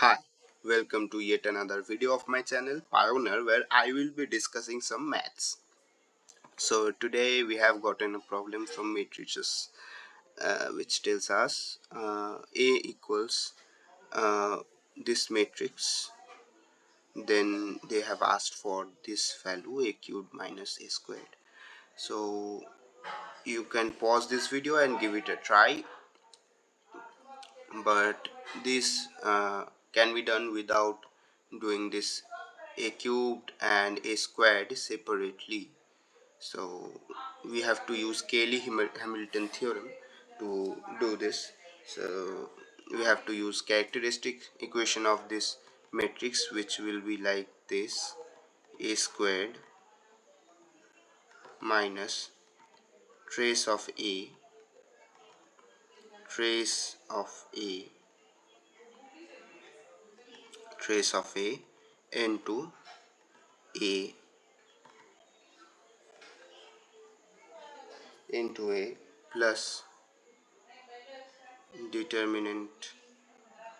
Hi, welcome to yet another video of my channel piONEER, where I will be discussing some maths. So today we have gotten a problem from matrices which tells us A equals this matrix. Then they have asked for this value A cubed minus A squared. So you can pause this video and give it a try, but this can be done without doing this A cubed and A squared separately. So we have to use Cayley-Hamilton theorem to do this. So we have to use characteristic equation of this matrix, which will be like this: A squared minus trace of A, trace of A, trace of A into A plus determinant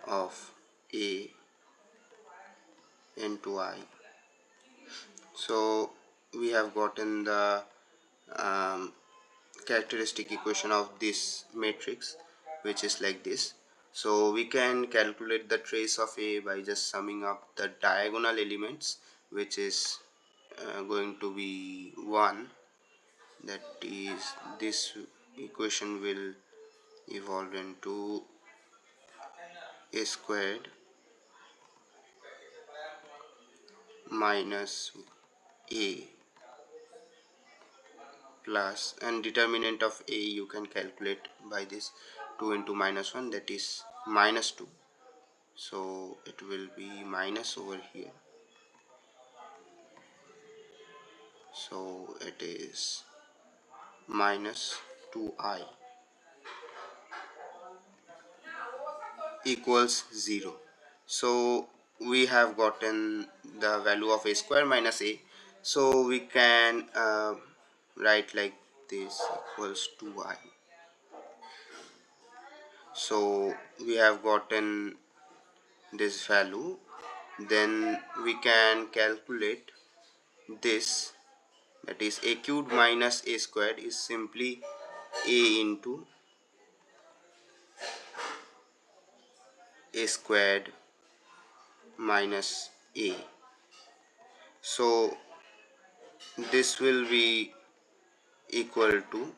of A into I. So we have gotten the um, characteristic equation of this matrix, which is like this. So we can calculate the trace of A by just summing up the diagonal elements, which is going to be 1. That is, this equation will evolve into A squared minus A plus, and determinant of A you can calculate by this 2 into minus 1, that is minus 2. So it will be minus over here. So it is minus 2i equals 0. So we have gotten the value of A square minus A. So we can write like this equals 2i. So we have gotten this value. Then we can calculate this, that is A cubed minus A squared is simply A into A squared minus A. So this will be equal to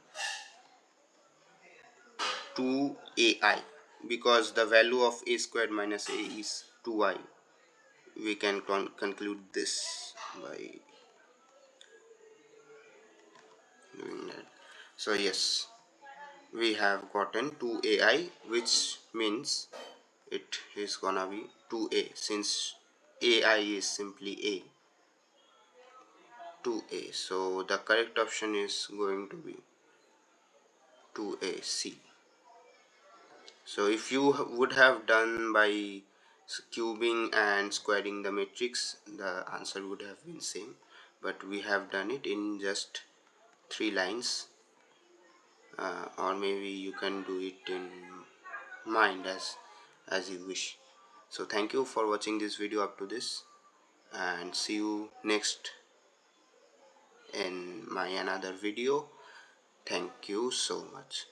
2ai, because the value of A squared minus A is 2i. We can conclude this by doing that. So yes, we have gotten 2ai, which means it is gonna be 2a, since ai is simply A. 2a, so the correct option is going to be 2ac. So if you would have done by cubing and squaring the matrix, the answer would have been same, but we have done it in just 3 lines, or maybe you can do it in mind as you wish. So thank you for watching this video up to this, and see you next in my another video. Thank you so much.